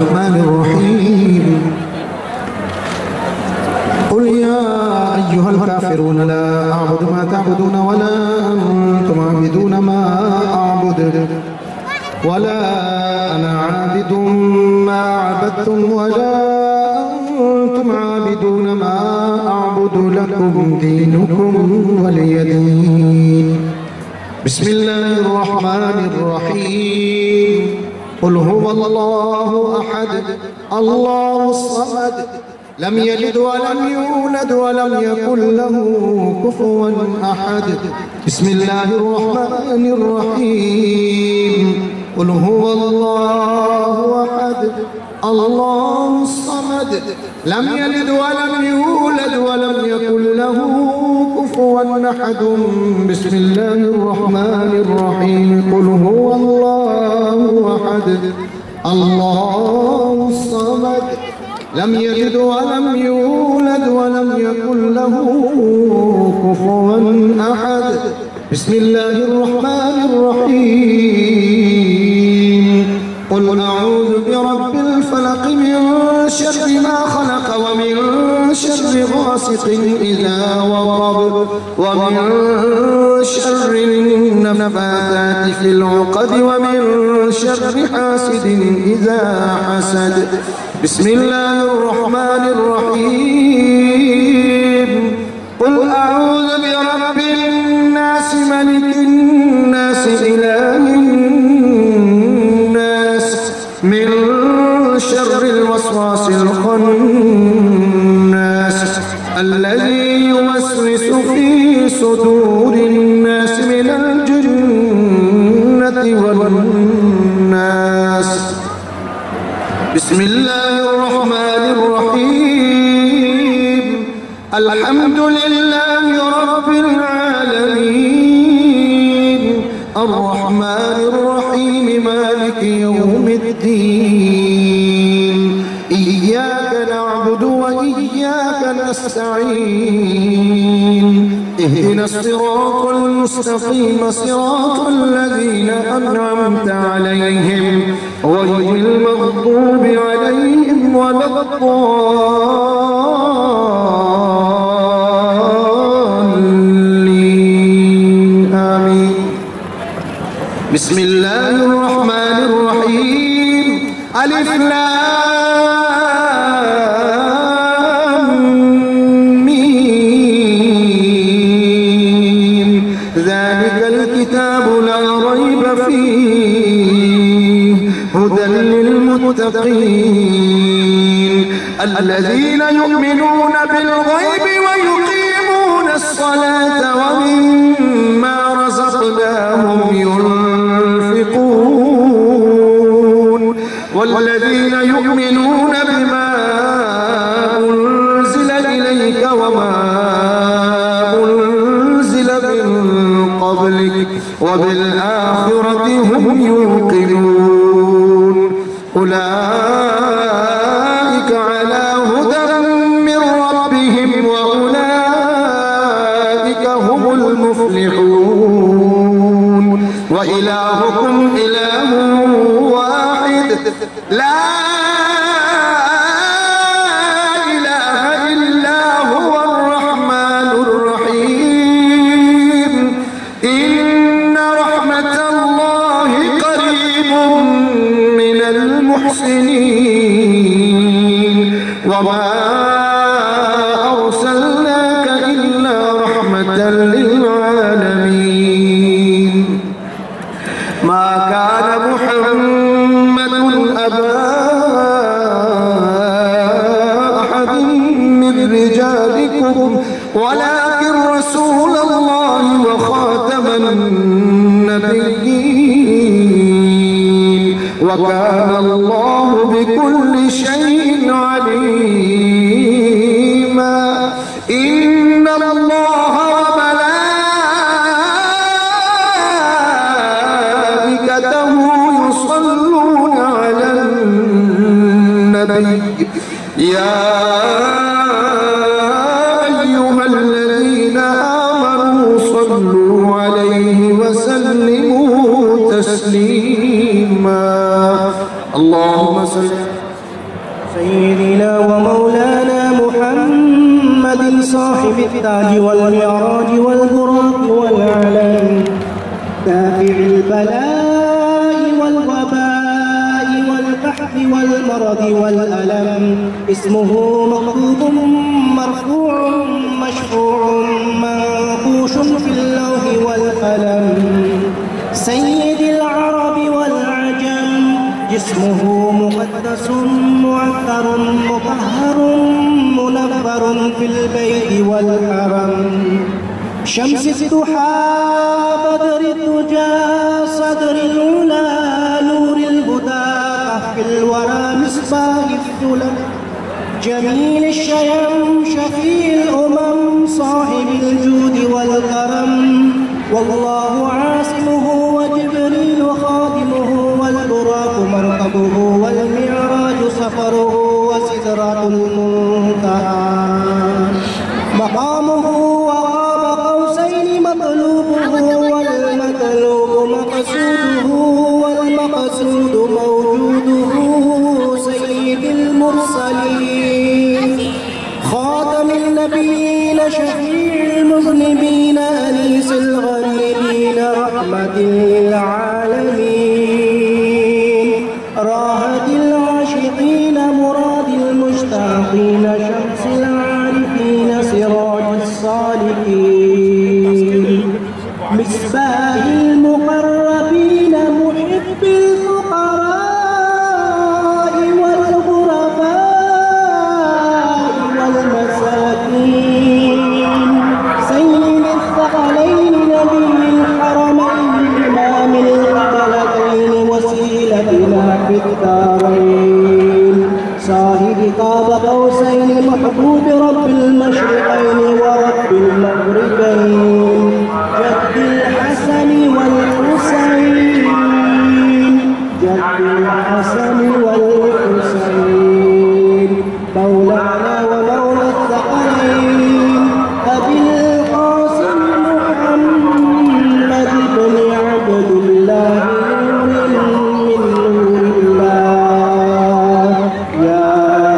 الرحمن الرحيم قل يا أيها الكافرون لا أعبد ما تعبدون ولا أنتم عابدون ما أعبد ولا أنا عابد ما عبدتم ولا أنتم عابدون ما أعبد لكم دينكم ولي دين. بسم الله الرحمن الرحيم قل هو الله أحد الله الصمد لم يلد ولم يولد ولم يكن له كفوا أحد. بسم الله الرحمن الرحيم قل هو الله أحد الله الصمد لم يلد ولم يولد ولم يكن له كفوا أحد. بسم الله الرحمن الرحيم قل هو الله أحد الله الصمد لم يلد ولم يولد ولم يكن له كفوا أحد. بسم الله الرحمن الرحيم قل أعوذ برب الفلق من شر ما خلق ومن شر غاسق إذا وقب ومن شر النفاثات في العقد ومن شر حاسد إذا حسد. بسم الله الرحمن الرحيم قل أعوذ برب الناس ملك الناس إله الناس من شر الوسواس الخناس الذي يوسوس في صدور الناس من الجنة والناس. بسم الله الرحمن الرحيم الحمد لله رب العالمين الرحمن الرحيم مالك يوم الدين إياك نعبد وإياك نستعين اهدنا الصراط المستقيم صراط الذين أنعمت عليهم غير المغضوب عليهم ولا الضالين آمين. بسم الله الرحمن الرحيم ألف لام ميم ذلك الكتاب لا ريب فيه هدى للمتقين الذين يؤمنون بالغيب ويقيمون الصلاة ومما رزقناهم ينفقون والذين يؤمنون بما أنزل إليك وما أنزل من قبلك وبالآخرة هم يوقنون أولئك على هدى من ربهم وأولئك هم المفلحون. وإلهكم إله واحد لا إله إلا هو الرحمن الرحيم إن رحمة الله قريب من المحسنين وما أرسلناك إلا رحمة للعالمين. ما كان محمد أبا أحد من رجالكم ولكن رسول الله وخاتم النبيين وكان الله بكل شيء عليما. إن الله وملائكته يصلون على النبي يا أيها الذين آمنوا صلوا عليه وسلموا تسليما. اللهم صل سيدنا ومولانا محمد صاحب التاج والمعراج والبراق والعلم دافع البلاء والوباء والقحط والمرض والألم اسمه مكتوب مرفوع مشفوع منقوش في اللوح والقلم سيد العرب والعجم جسمه مقدس معطر مطهر منفر في البيت والحرم شمس الضحى بدر الدجى صدر العلا نور الهدى في الورى مصباح الظلم جميل الشيم شفيع الأمم صاحب الجود والكرم والله عاصمه وجبريل خادمه والبراق مركبه والمعراج سفره وسدرة المنتهى مقامه وقاب قوسين مطلوبه والمطلوب مقصوده والمقصود موجوده سيد المرسلين خاتم النبيين شفيع المذنبين أنيس الغريبين رحمة للعالمين راحة العاشقين مراد المشتاقين شمس العارفين سراج الصالحين مصباح المقربين محب الفقراء والغرباء والمساكين سيد الثقلين نبي الحرمين إمام القبلتين وسيلتنا في الدارين صاحب قاب قوسين محبوب رب المشرقين ورب المغربين جد الحسن والحسين جد الحسن والحسين مولانا ومولى الثقلين أبي القاسم محمد بن عبد الله من نور الله يا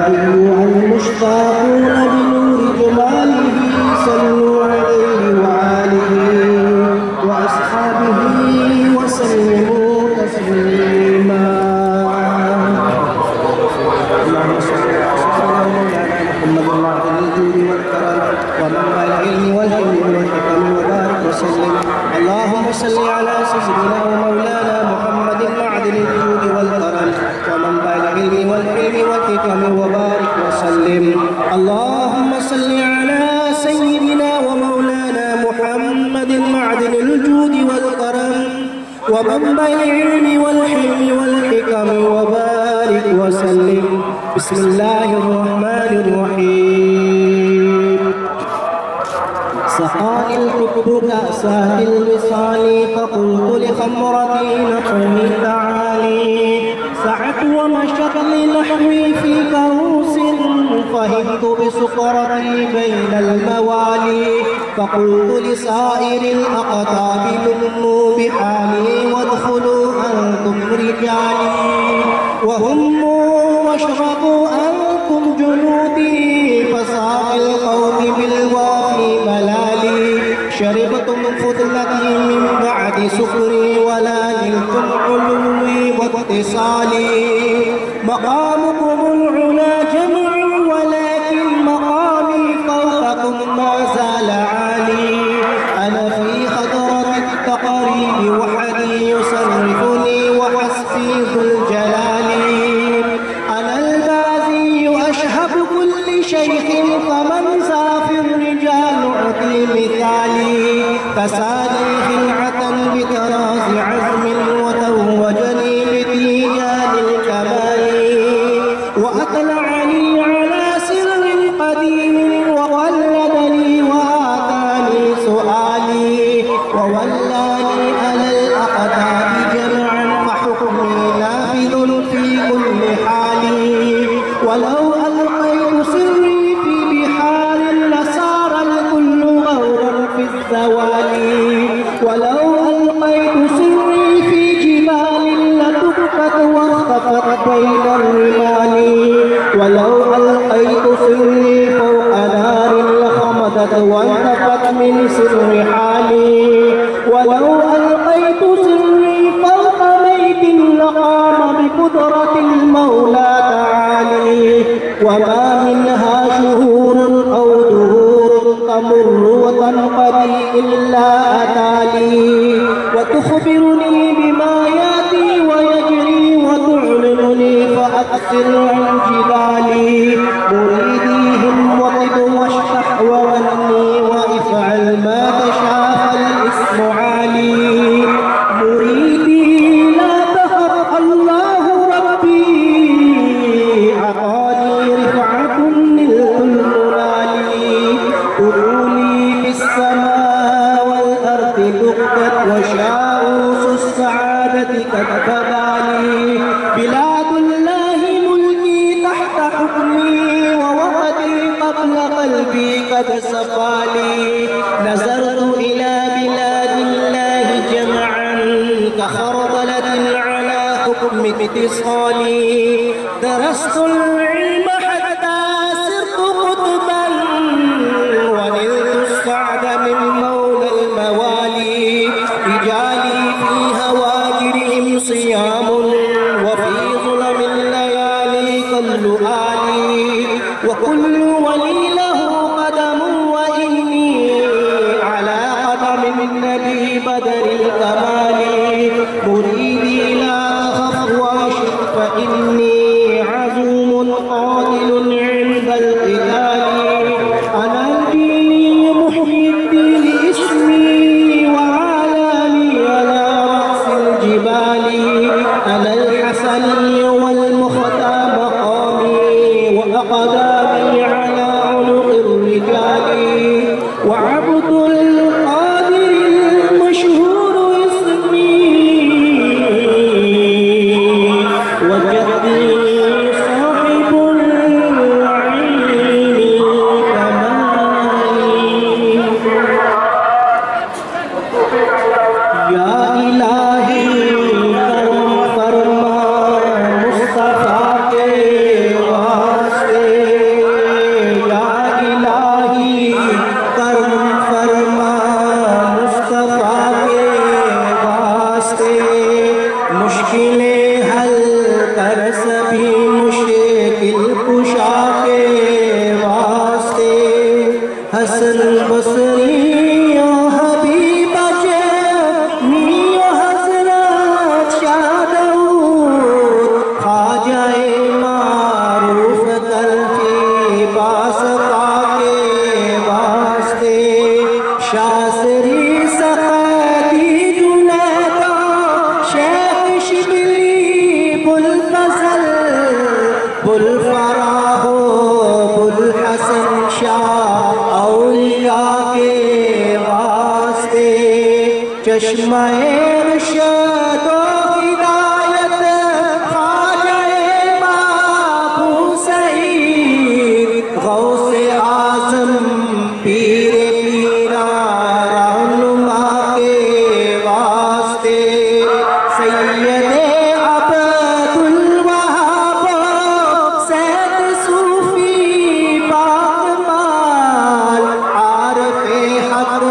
أيها المشتاقون بنور جماله صلوا عليه وآله وأصحابه وسلموا تسليما اللهم صل على مولانا محمد وعلى الجود والكرم ومنبع العلم والحلم والحكم وبارك وسلم اللهم صل على سيدنا ومولانا محمد معدن الجود والكرم ومنبع العلم والحلم والحكم وبارك وسلم اللهم صل على سيدنا ومولانا محمد معدن الجود والكرم ومنبع العلم والحلم والحكم وبارك وسلم بسم الله الرحمن الرحيم سقى الحب كأسات الوصال فقلت لخمرتي نحوي تعالي سعت ومشت لنحوي في كؤوس فهمت بسكرتي بين الموالي فقلت لسائر الأقطاب لموا بحالي وادخلوا أنتم رجالي وهموا واشربوا أنتم جنودي فساق القوم بالوافي ملالي شربتم فضلتي من بعد سكري ولا نلتم علوي واتصالي مقامكم العلا جمع ولكن مقامي فوقكم ما زال عالي أنا في حضرة التقريب وحدي يصرفني وحسبي ذو الجلال أنا البازي أشهب كل شيخ فمن ساف الرجال أعطي مثالي كساني خلعة بتراز عزم وتوجني بتيجان الكمال وأطلعني على سر قديم وولدني وآتاني سؤالي وولاني على الأقدار جمعا فحكمي نافذ في كل حال ولو ألقيت سري في بحار لصار الكل غورا في الزوال ولو ألقيت سري في جبال لتبقت واختفت بين الرمال ولو ألقيت سري فوق نار لخمدت وانتفت من سر حالي ولو ألقيت سري فوق ميت لقام بقدرة المولى تعالي وما منها شهور أو دهور تمر وتنقضي إلا أتالي وتخبرني بما يأتي ويجري وتعلمني فأكثر عن جدالي مريديهم وطب واشفح وغني وافعل ما تشاء فالاسم عالي مريدي لا تخف الله ربي عطاني رفعة نلت المنالي طلولي في السماء والأرض دقت وشاؤوس السعادة كتبالي بلاد الله ملكي تحت حكمي ووقتي قبل قلبي قد صفالي نظرت إلى بلاد الله جمعا كخردلة على حكم اتصالي درست العلم حتى صرت قطبا ونلت السعد من مولى الموالي رجالي في هواجرهم صيام وفي ظلم الليالي كاللؤالي وكل ولي له قدم وإني على قدم النبي بدر الكمال مريدي لا تخف واشف فإني عزوم قاتل عند القتال أنا الدين محيي الدين اسمي وعلاني على رأس الجبال أنا الحسني والمختار مقامي وأقدامي على عنق الرجال وعبد القادر المشهور اسمي وجدي صاحب العلم كمالي يا إلهي کرم فرما مصطفیٰ کے واسطے یا الہی کرم فرما مصطفیٰ کے واسطے مشکلیں حل کر سبھی مشکل کشا کے واسطے حسن بصری و حبیب جمی و حضرت شاہ داؤد خواجہ معروف تلفی باسطہ کے واسطے شاستری سختی جنیدہ شیخ شبلی بلفضل بلفراہ بلحسن شاہ اولیاء کے واسطے چشمہ رشد و ہدایت خواجہ بابو سعید غوث اعظم پیر پیرا رہنما کے واسطے سید عبد الوہاب سید صوفی باقمال عارف حق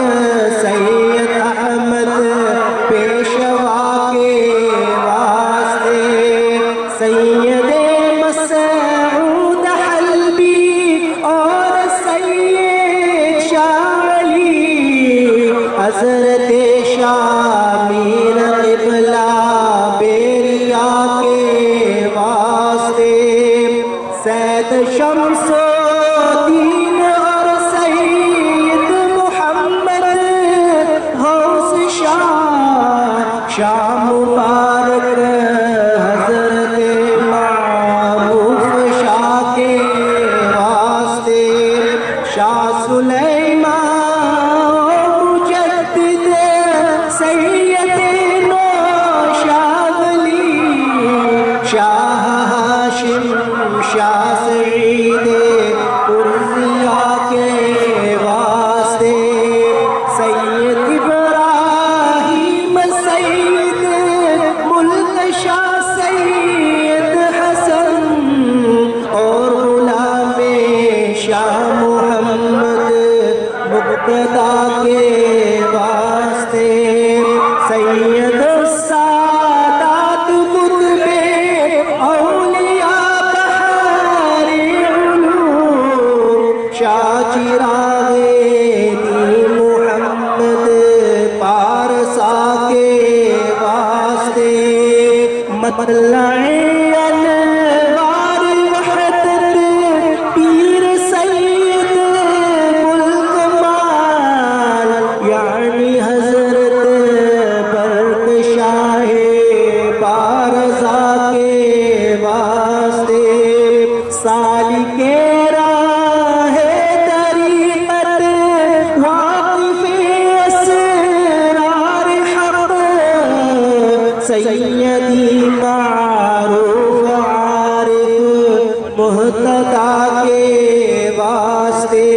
سید احمد پیشوا کے واسطے سید مسعود حلبی اور سید شاہ علی حضرت شاہ میر قبلہ بیریا کے واسطے سید شمس الدین اور سید محمد غوث شاہ مبارک حضرت معروف شاہ کے واسطے شاہ سلیمان مجدد سید نوشاغلی شاہ ہاشم شاہ سعید قرضیہ کے واسطے سید ابراہیم سید ملک شاہ سید حسن اور سالک راہ طریقت واقف اسرار حق سیدی معروف عارف مہتدی کے واسطے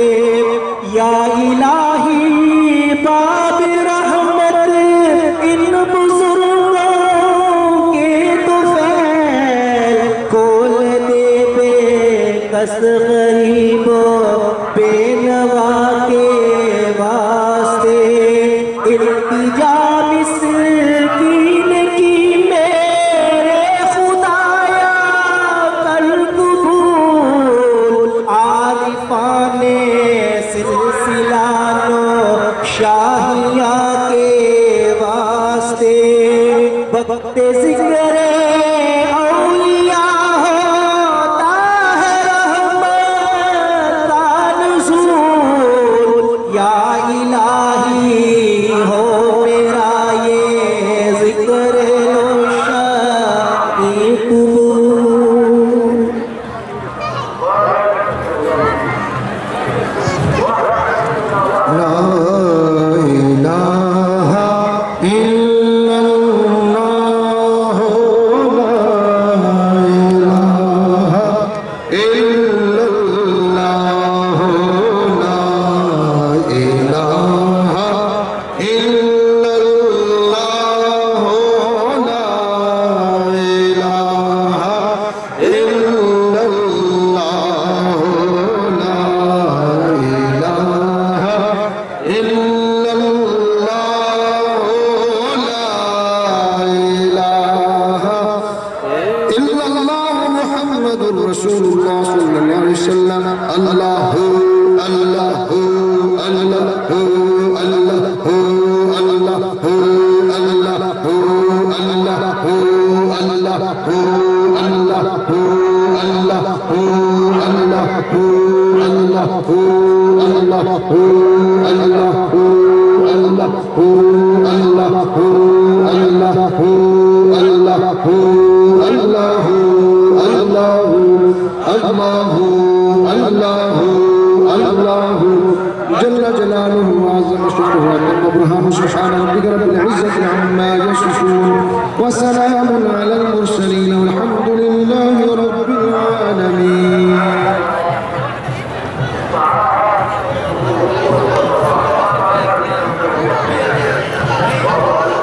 یا الہی باب رحمت ان بزرگوں کے طفیل کھول دے بے کس غریب و بے نوا کے واسطے التجا مسکین کی میرے خدایا کر قبول عارفان سلسلہ نو شاہیہ کے واسطے وقت ذکر اولیاء ہوتا ہے رحمت کا نزول یا الہی ہو میرا یہ ذکر نوشانی قبول لا إله إلا الله لا إله إلا الله لا إله إلا الله لا إله إلا الله لا إله إلا الله لا إله إلا الله محمد رسول الله صلى الله عليه وسلم الله الله الله الله الله جل جلاله وعظم شكره وبرهان سبحان ربك رب العزة عما يصفون وسلام على المرسلين والحمد لله رب العالمين.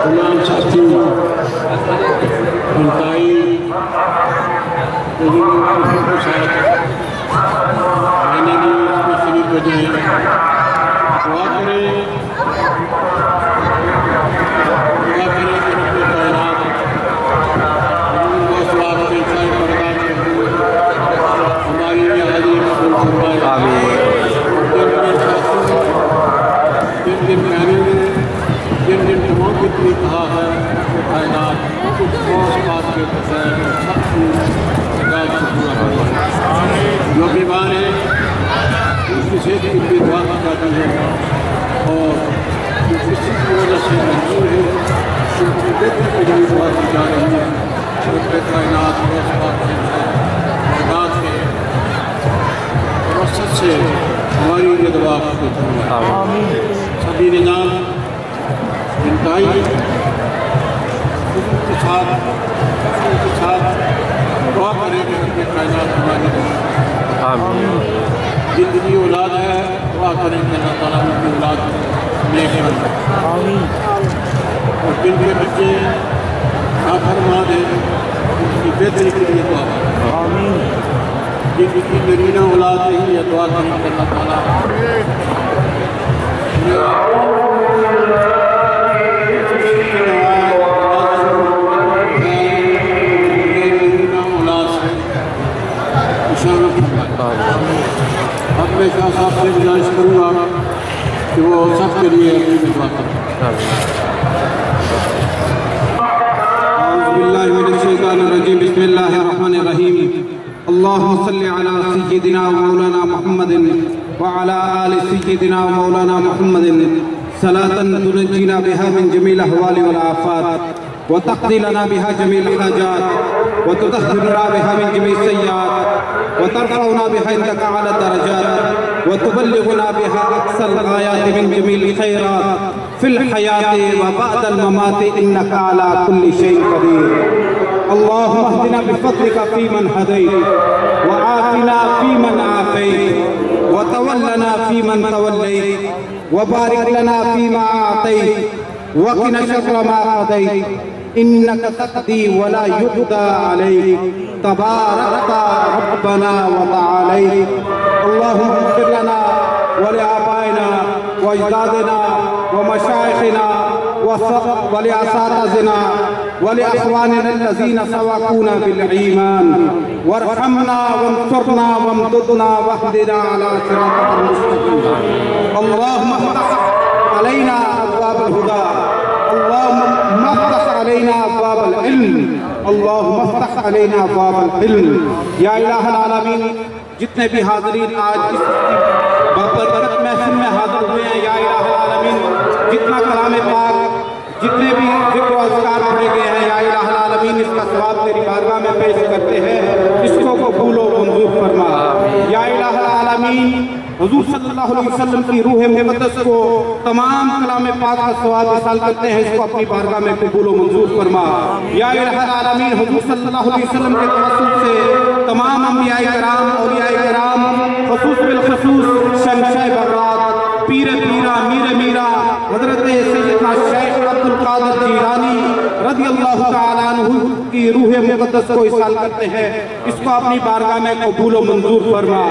تمام ساتھی انتہائی کے ساتھ آنے کی اس میں شریک ہو جائیں دعا کریں کہ رب کائنات حضور کو ثواب سے انسان برکات کریں ہماری یہ حاضری قبول فرمائے جن دن مہینے میں جن دن تمام کی بھی کہا ہے کہ کائنات اس بات کے بغیر سب کی نگاہ سے پورا فرمائے جو بیمار ہے اس کی صحت کی بھی دعا کی جاتی ہے اور جو کسی کی وجہ سے مجبور ہے ان کی بہتری کے لیے دعا کی جا رہی ہے کہ کائنات اس بات کے نگاہ سے فرصت سے ہماری یہ دعا کو فرمائے سبھی نظام انتہائی خود کے ساتھ دعا کریں کہ کائنات ہماری جن کی اولاد ہے دعا کریں کہ اللہ تعالیٰ ان کی اولاد نیک بن جائے اور جن کے بچے نافرمان ہیں ان کی بہتری کے لیے دعا کریں جن کی نرینہ اولاد نہیں ہے دعا کریں کہ اللہ تعالیٰ اب میں شاہ صاحب سے گزارش کروں گا کہ وہ سب کے لیے اپنی دعا کریں. اعوذ باللہ من الشیطان الرجیم بسم اللہ الرحمن الرحیم اللہم صلی علی سیدنا مولانا محمد وعلى آل سيدنا ومولانا محمد صلاة تنجينا بها من جميع الأهوال والآفات وتقضي لنا بها جميع الحاجات وتطهرنا بها من جميع السيئات وترفعنا بها عندك أعلى الدرجات وتبلغنا بها أقصى الغايات من جميع الخيرات في الحياة وبعد الممات إنك على كل شيء قدير. اللهم اهدنا بفضلك فيمن هديت وعافنا فيمن عافيت وتولنا فيمن توليت وبارك لنا فيما أعطيت وقنا شر ما قضيت إنك تقضي ولا يقضى عليك تباركت ربنا وتعاليت. اللهم اغفر لنا ولآبائنا وأجدادنا ومشايخنا ولأساتذتنا ولأخواننا الذين سبقونا بالإيمان وارحمنا وانصرنا وامددنا واهدنا على صراطك المستقيم. اللهم افتح علينا أبواب الهدى، اللهم افتح علينا أبواب العلم، اللهم افتح علينا أبواب العلم. یا الہ العالمین، جتنے بھی حاضرین آج اس بابرکت محفل میں حاضر ہوئے ہیں، یا الہ العالمین، جتنا کلام پاک، جتنے بھی ذکر و اذکار پڑھے گئے ہیں، یا الہ العالمین، اس کا ثواب تیری بارگاہ میں پیش کرتے ہیں، اس کو قبول و منظور فرما. یا الہ العالمین، حضور صلی اللہ علیہ وسلم کی روح مقدس کو تمام کلام پاک کا ثواب حاصل کرتے ہیں، اس کو اپنی بارگاہ میں قبول و منظور فرما. یا الہ العالمین، حضور صلی اللہ علیہ وسلم کے توسل سے تمام انبیاء کرام، اولیاء کرام، خصوص بالخصوص شہنشاہ برات، پیر پیرا، میر میرا، حضرت سیدنا شیخ عبد القادر جیلانی رضی اللہ تعالیٰ عنہ کی روح مقدس کو اصال کرتے ہیں، اس کو اپنی بارگاہ میں قبول و منظور فرما.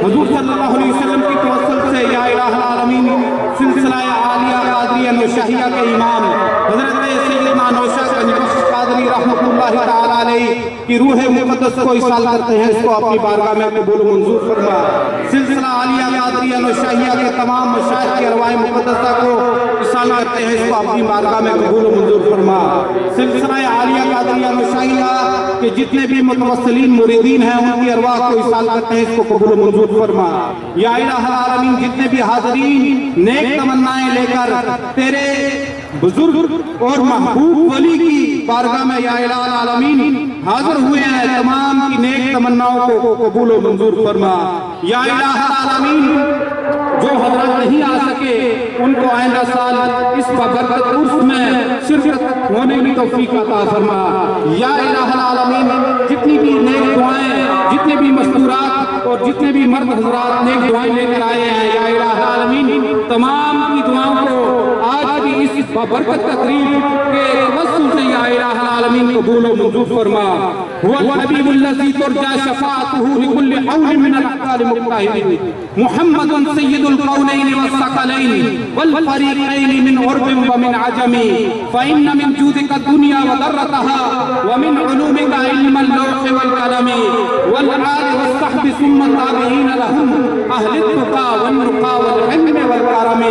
حضور صلی اللہ علیہ وسلم کی توسل سے یا الہ العالمین، سلسلہ عالیہ قادریہ نوشاہیہ کے امام حضرت سیدنا نوشہ گنج بخش قادری رحمۃ اللہ تعالیٰ علیہ کی روح مقدس کو اصال کرتے ہیں، اس کو اپنی بارگاہ میں قبول و منظور فرما. سلسلہ عالیہ قادریہ نوشاہیہ کے تمام مشائخ کی ارواح مقدسہ کو اصال کرتے ہیں، اس کو اپنی بارگاہ میں قبول و منظور فرما. سلسلہ عالیہ قادریہ نوشاہیہ کے جتنے بھی متوسلین مریدین ہیں، ان کی ارواح کو اصال کرتے ہیں، اس کو قبول و منظور فرما. یا الہ العالمین، جتنے بھی حاضرین نیک تمنائیں لے کر تیرے بزرگ اور محبوب ولی کی بارگاہ میں یا الہ العالمین حاضر ہوئے ہیں، تمام کی نیک تمناؤں کو قبول و منظور فرما. یا الہ العالمین، جو حضرات نہیں آ سکے ان کو آئندہ سال اس بابرکت عرس میں شرکت ہونے کی توفیق عطا فرما. یا الہ العالمین، جتنی بھی نیک دعائیں، جتنے بھی مستورات اور جتنے بھی مرد حضرات نیک دعائیں لے کر آئے ہیں، یا الہ العالمین، تمام کی دعاؤں کو آج کی اس بابرکت تقریب کے توسل سے یا الہ العالمین قبول و منظور فرما. هو الحبیب الذی ترجى شفاعته لكل حول من الاحوال مقتحم محمد سید القونین والثقلین والفریقین من عرب ومن عجم فإن من جودك الدنيا وضرتها ومن علومك علم اللوح والقلم والآل والصحب ثم التابعين لهم أهل التقى والنقى والعلم والكرم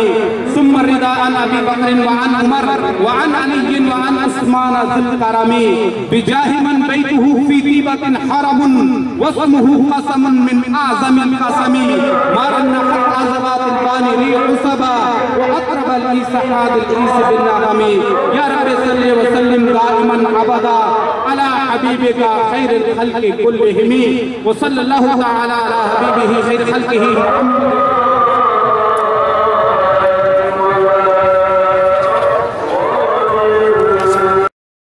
ثم الرضا عن أبي بكر وعن عمر وعن علي وعن عثمان ذي الكرم بجاه من بيته في طيبة حرم واسمه قسم من أعظم القسم مارن حتى زبات الباني ريح صبا وأقرب الإيسحاد الإيس بالنغم. يا رب صل وسلم دائما أبدا على حبيبك خير الخلق كلهم وصلى الله تعالى على حبيبه خير خلقه محمد